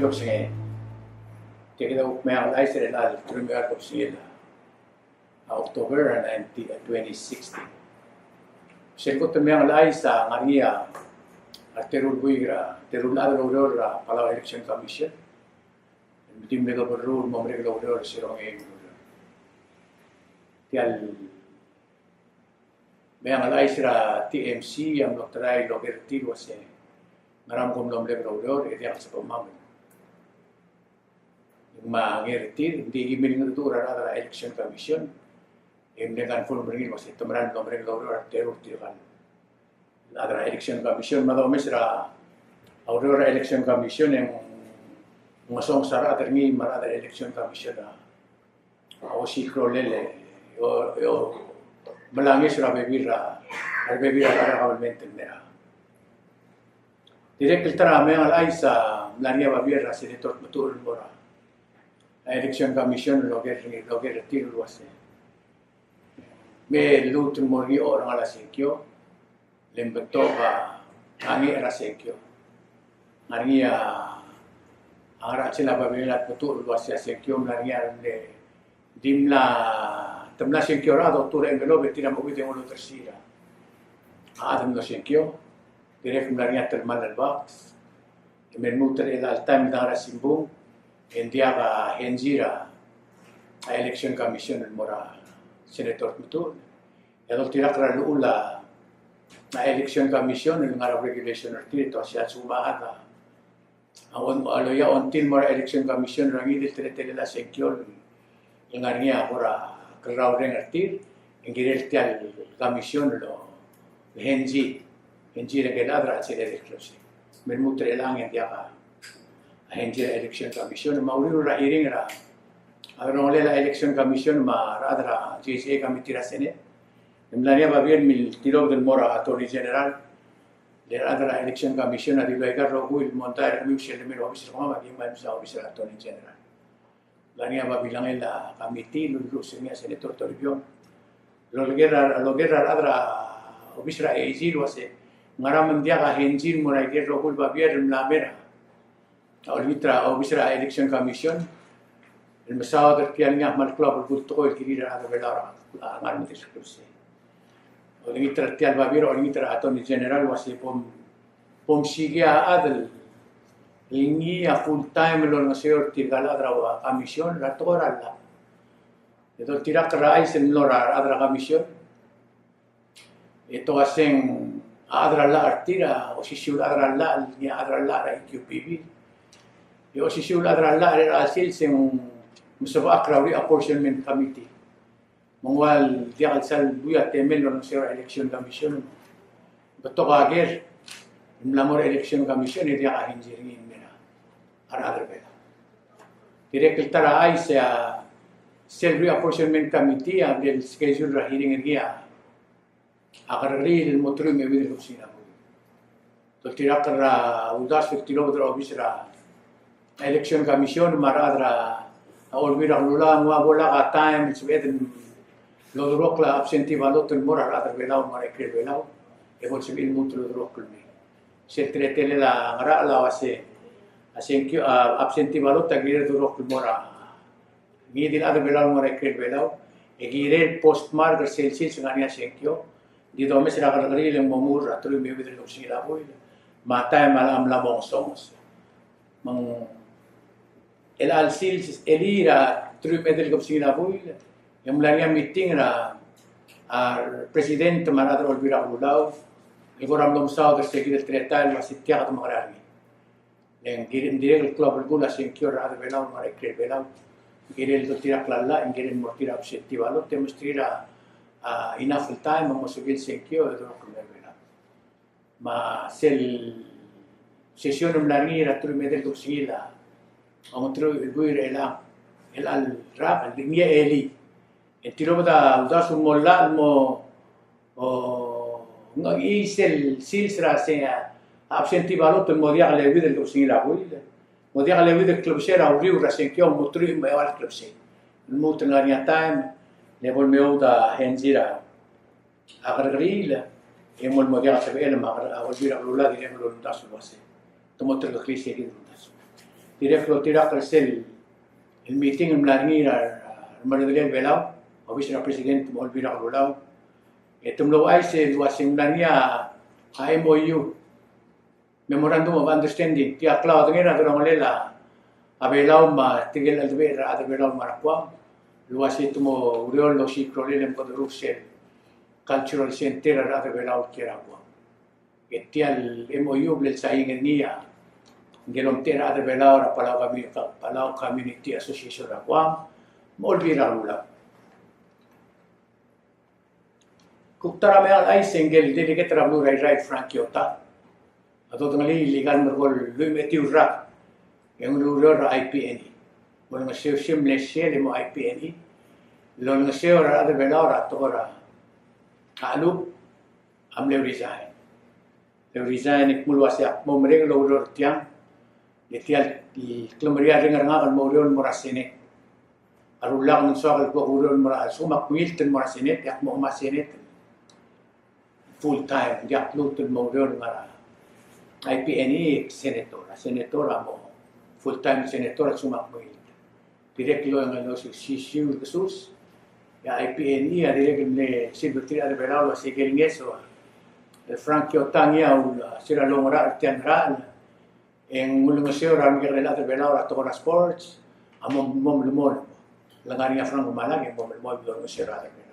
Lopsing, take it out, may I said that through me out of Seal, October 2016. She got to me on Liza, Maria, a Terul Wigra, Terul Aurora, Palau Election Commission, and Tim Mega Rule, Momreg Aurora, Sirong Tial me Liza TMC, ang Lotray, Logerti was a Maram kong Momreg Aurora, et else of Mamma. Mangerti, di imiling tura ada election commission, dengan full bringin was itu meran nomor Aurora terus tiran. Ada election commission, malah mesra Aurora election commission yang masong sara terni mar ada election commission o si krolele yo melangis ra bebira ada realmente nera. Direct tra me al aisa lania babira senator betul bora. Election commission lo que retiro lo hace. Me l'ultimo morì ora alla secchio, l'embetto angi era secchio. Maria ara ce la babela betul lo hace secchio Maria de dimla temla secchio ra dottore envelope tira mo vite uno tersira. Adam lo secchio, direct Maria termal al box. E me mutere al time dara simbung. Endiaba Henjira a election commission mora senator betul. Edol tirakra lula a election commission ng ngara regulation artito siya sumahada. Awon aloya until mora election commission rangi del tretele la sekyol ng ngariya mora krawreng artir ingirel tial commission lo Henjira geladra sila deklosi. Mermutre lang endiaba Henjira election commission mauliro ra hearing ra agronole la election commission ma radra GSA committee ra sene emlania babir mil tiro del mora attorney general le radra election commission a dilo egarro guil montar mi shel mero officer ma di ma sa officer attorney general lania babilang la committee lulu senia senator torbion lo guerra radra officer AG lo se ngaram dia ga Henjir mora gerro gul babir mlamera Arbitra officer election commission المساعدة كيانيا مال كلاب البلطوي الكبير هذا بلارا عمر متشكلسي ولميتر تيال بابير ولميتر أتوني جنرال واسي بوم شيجيا أدل إني فول تايم لون مسير تيرغال أدرا كميشن راتورا لا يدل تيراك رئيس النورا أدرا كميشن itu asing أدرا لا أرتيرا وشيشول أدرا لا النيا أدرا لا رأي QPB yo sisiul adra la asil sing musawa akrawi apportionment committee mongwal dia sal buya temel no sera election commission beto ager mlamor election commission dia hinjiring mena another bela direct tara ai sa self apportionment committee abel schedule ra hearing dia agarri el motru me vidro sina to tirakra udas 50 km office ra election commission maradra olvira lula mua bola ka time sveden lodrokla absentee balot mora radra belau mara kre belau e vol sibil mut lodrokl me se tretele la ngara la wase asenkyo absentee balot tagire lodrokl mora ni din adra belau mara kre belau e gire postmark selsis ngania senkyo di do mes ragar gari le momur atru me vidre lo sila boy mata malam la bonsons mang el alsil elira tru medel kopsina boy yung lanya meeting ra presidente maradro olvira bulau igoram dom sao de seguir el tretal masitya at magrani en girin direct club gula senkyo ra de belau mara kre belau girel do tira klalla en girin mortira objektivalo temos tira enough time vamos subir senkyo de lo que belau ma sel session umlani ra tru medel kopsila Amontro il guire la el al rap el mia eli e tiro da udas un mollalmo o no isel silsra se absenti balot el modia le vide lo sin la guide modia le vide club sera o riu rasenkio motru me al club se el mot na nia time le vol meu da Henjira agargril e mol modia se el ma o vira lula dire lo das lo se tomo tre crisi di das direct lo tira cárcel el meeting en Blanir Manuel Belao, Office ng Presidente mo Olvira Carulao. Itong lo ay sa luwasing na niya MOU, Memorandum of Understanding, tiya klaw tingin na doon nila Abelao ma tigil alvera Abelao marakwa, luwas ito mo Uriol lo si Crolilem Podrusel, Cultural Center at Abelao Kirakwa. Tiya MOU blel sa ingin niya, Gelom tira Abelao na Palau Community Association rakwa, mo Olvira Carulao. Kuktara meal ay single delegate rabu rai Frankiota. Atau tengali ligan mergol lumetiu rak yang lulur IPNI. Boleh ngasih sim Malaysia lemo IPNI. Lalu ngasih orang ada benar atau orang alu amle resign. Le resign ikmuluas ya mau mereka lulur tiang. Detial di kelumaria dengar ngakan mau lulur morasene. Arulak mensual gua lulur moras. Sumak milten morasene yak mau masene. Full time, dia lutul mau ngara IPNI senator mo full time senator sumak mo direct lo yang lo sisiu kesus ya IPNI ada direct le sibukti ada berau si gelngeso el Frankie Otangya sira lo ngara general en ulung seora ngere ada berau atau sports amom lemon langania Franco Malang mom lo seora ada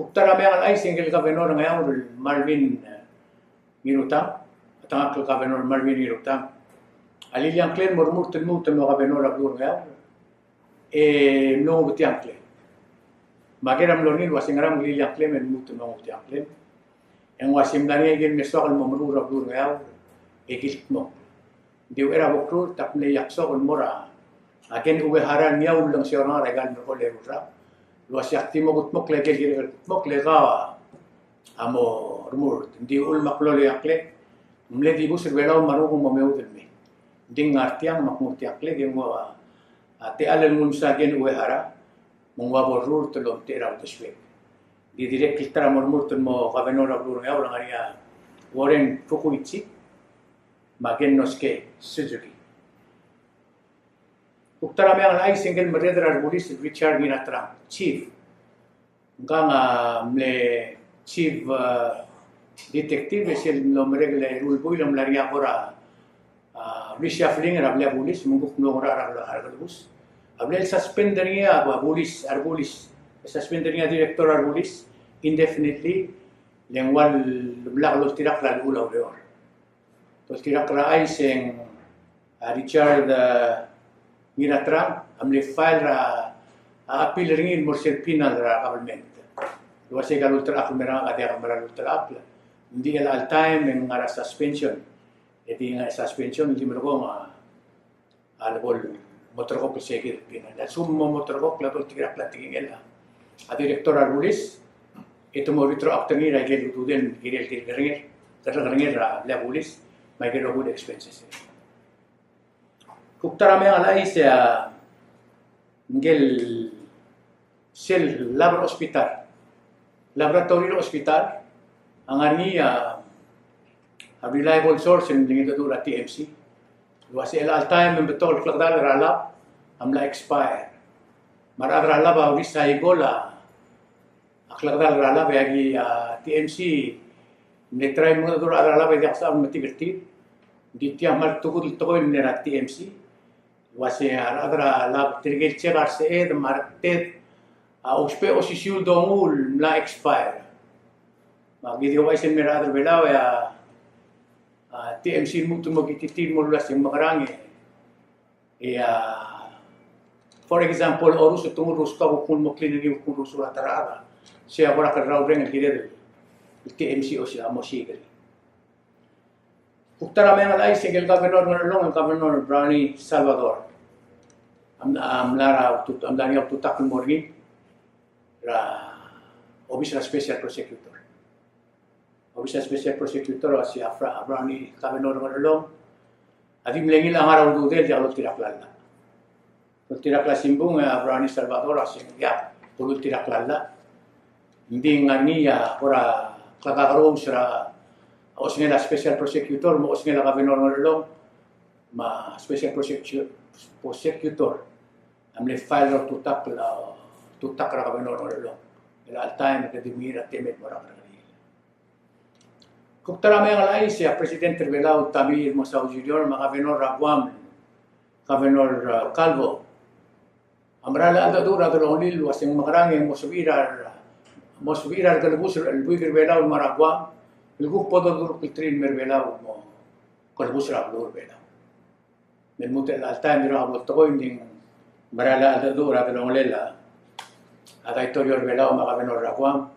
Uktara meang ay single governor ngayon Marvin Mirutang atang akil governor Marvin Mirutang aliliang klen murmurten mutem no governor abdur ngayon no butiang klen mageram lornin wasingaram liliang klen men mutem no butiang klen en wasim dani gen mesokal momrur abdur ngayon egil mo diu era bokrur takne yaksok mora aken uwe haran yaul lang siya regal no kolera luas yakti mo gutmok lagi gutmok lega amo rumur di ul maklole yakle mle di bus belau marugo mo meudel ding artiang makmut yakle gen mo ate alen mun sagen wehara mo waborur telom tera utshwe di direct kiltra murmur mo governor abdur ya orang aria Warren Fukuichi magen noske Suzuki Uktara meang ay single Mereder Arbolis Richard Minatra Chief Ganga mle Chief Detective sil nombre le rulboy lam laria ora reshuffling rabla bolis mungkuk nora arbulus abla suspenderia bolis arbolis suspenderia director arbolis indefinitely lengwal blak lo tirak la ula or to tirak la ay sing Richard Minatra amle file appeal ringin morsel penal government luas ay kalau terak merang ada kamera terak hindi al time ng ngara suspension edi nga suspension hindi mergo albol motor ko segir penal da sumo motor ko klato tirak plating ela a director arbulis ito mo retroactor ni ra gel duden girel ringir la bulis may gelo good expenses Kuktara meang alay sa ngel sel labor hospital laboratory hospital ang ani a reliable source ng dingito dula TMC was al time ng betol klagdal rala amla expire maradra rala ba wis sa igola aklagdal rala bayagi TMC netray mo dula rala ba yaksa matigirti ditya mal tukul tokoy ni TMC wase adra lab tirgel chegar se ed martet uspe osisiul dongul la expire magidio wase merada belaw ya TMC mutu mo gititin mo las yung makarangi for example orus tumurus ka kun mo klinig kun rusura tarada siya wala ka raw ring gidel TMC o siya mo sigel Uktara meang alay single governor ng governor Brownie Salvador. Amlara amdani tutak morgi ra office special prosecutor. Office special prosecutor si Brownie governor ng adim lengil ang araw dudel di alot tiraklala. Tiraklala simbong Brownie Salvador asing ya pulul tiraklala. Hindi nga niya ora kakaroon sira o sinela special prosecutor mo o sinela governor ng ma special prosecutor amle file tutak ra kabenor lo al time ke dimira temet mora kali kuktara me ngalai sia presidente Belau Tamir Mosau Junior ma kabenor Raguam kabenor Calvo amrala ada dura dolonil wasing makarang mosbirar kalbus albuir Belau Maragua el grupo do Piltrin Merbelau mo kalbus Raglur Belau men mutel al time ra botto inding marala ada dura dolonil ada historia Belau ma kabenor Raguam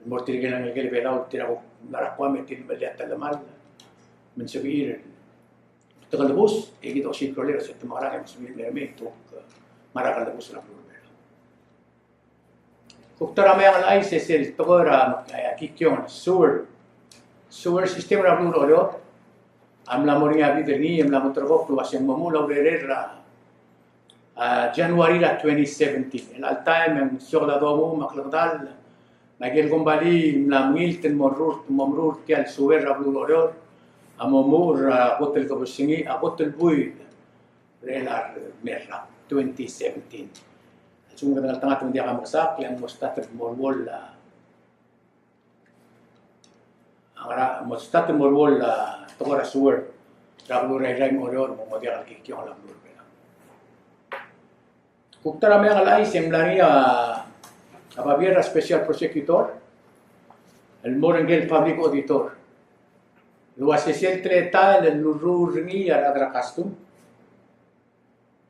el mortir que el Belau tira Raguam metil beliat talamal men subir kalbus egito sikrolero se tumarang subir mermento Maracal de Busra Blurbelau. Kuktara me ang alay se sel tokora kikyon sewer sistem ra bluro am la moringa biderni am la motorgok lu asem mamula urerera January 2017 el altime am sogla domo maklagdal magel gombali la milten momrur tial sewer ra bluro amomur hotel kabusingi hotel bui relar merra 2017. Sungguh dengan tengah dia akan masak yang mustatir morwol tokora suwer rablu rai morior mo dia al kikyo la blur bela. Kuktara me ngalai semlaria ababiera special prosecutor el morengel public auditor. Lo asesiel treta el lururni adra custom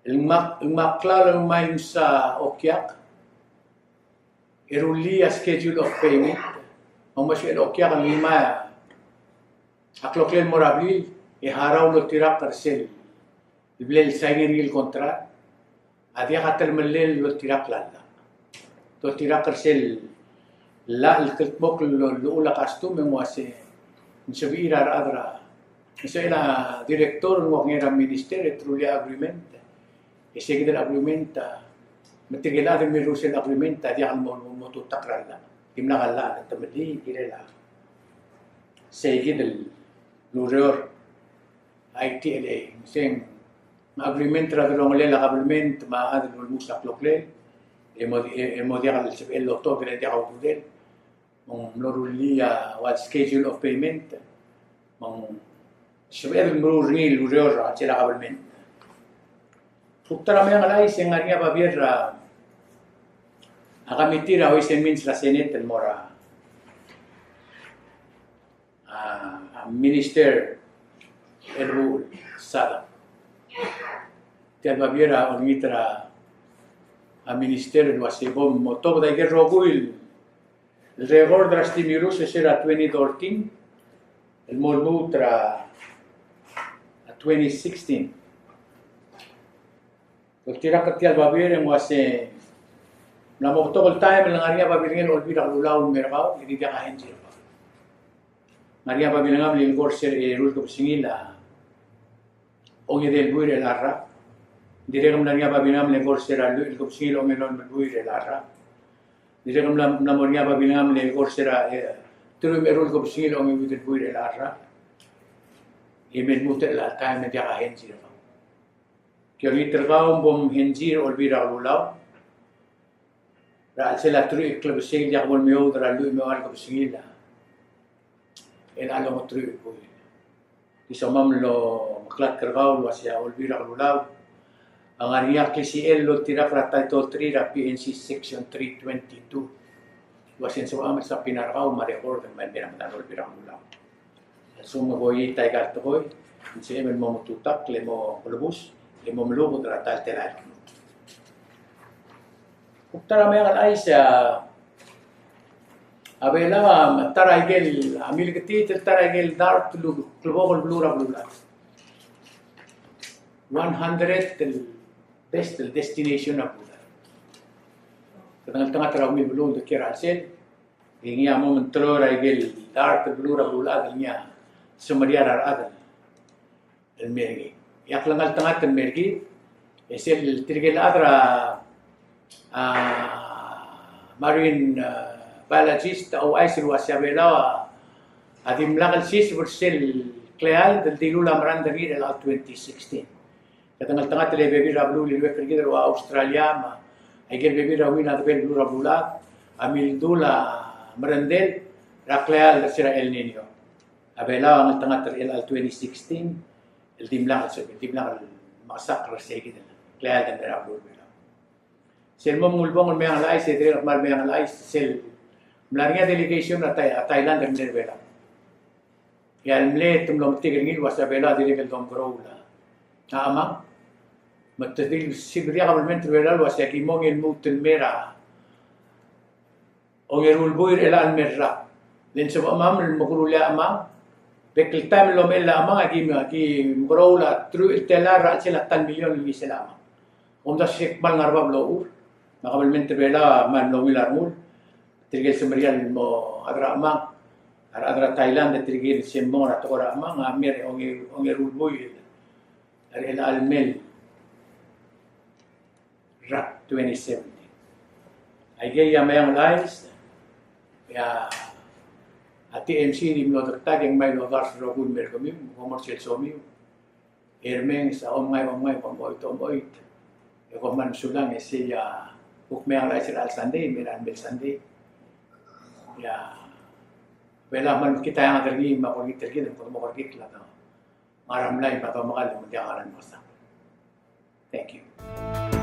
Maklaro main sa Okiak, erulia schedule of payment, mamasya Okiak ang lima, akloklen morabli, iharaw lo tira karsel, iblel signing il kontra, adia katal malel lo tira klala, to tira karsel, la ilkatmok lo ula kastum mengwase, nsabi irar adra, nsa ila direktor ng ngera minister trulia agreement. Seguir el agreement, materialado en mi Rusia el agreement, ya al moto takrala, timna gala, tamali girela. Seguir el luror, ITLA, sing agreement radolongle la agreement ma adel musa klokle, modial el lotto que le dia audel, mon lorulia what schedule of payment, mon shebel murni luror a la agreement. Kuktara me ngalai sengaria babierra akamitira hoy sen mins la senet el mora minister Erul Sada tel babiera onitra a minister lo asebom motob da guerra buil el regor drastimirus era 2014 el mormutra a 2016 Tira katial babir yang wase na motokol time lang ngaria babirngel olbira lulaw mergao hindi dia kahenjir pa. Ngaria babirngam lingor ser rul ko singila. Ongi del buire larra. Diregam ngaria babirngam lingor ser rul ko singila ongi non buire larra. Diregam na moria babirngam lingor ser turu merul ko singila ongi buire larra. Imen mutel la time dia kahenjir pa. Kaya tergaum bom henjir olbira lulaw. Ra sila tru club sing dia bol meu dra lu meu al ko singila. El alo tru ko. Isomam lo maklat tergaum wasya olbira lulaw. Ang ariya KCL lo tira fra title 3 ra PNC section 322. Wasin so amat sa pinargaw ma-record ang mandira matan olbira lulaw. So magoy tay karto koy. Si emel mo tutak le mo kolobus. Imomlugo tratar telar. Kuktara me ngal aisya abela taragel amil kiti taragel dar global blura blura 100 el best destination na blura. Kadang tengah teraw mi blur de kirasel ingia mo mentro ragel dar blura blura nya sumariar adal el mergi Yak langal tengah mergi, esel tirgel adra marine biologist o aisir wasya belawa adim langal sis bersel Cleal del Dilula Marandangir el 2016. Katangal-tanga telebebi rablu lilwe pergi dari Australia ma aigel bebi rawin adbel dura bulat amil dula merendel rakleal dari sira El Nino abela ang tanga ter el 2016 el dimlang masakre segi del cleal dan rablu bela sel mo mulbong me ang lais etre mal me ang lais sel mlaria delegation na Thailand dan bela ya mle tumlom tigringil wasabela di level dom growla ama Matadil sibria kabelmente velal was yakimong el muten mera o yerulbuir el almerra len so amam el mukrulia amam bekil tam lo mela amam aki mgroula tru telara sila tan milyon ni selama onda sek bal ngarba blour kabelmente vela man lo milarmul tirgel semrial mo adra amam adra Thailand tirgel sembon atora amam amir o yerulbuir el almel RAP 2017. Ay kaya mayang lives, ya at TMC di mnodagtag yung may lugar sa Rogun Mercomim, commercial somim, Hermeng sa omay, pamoit. Yung man sulang siya, mayang lives sila al Sunday, miran bel Sunday. Ya, wala man kita yang tergi, makulit tergi, dan makulit lang. Maramlay, patamakal, hindi ang aran mo sa. Thank you.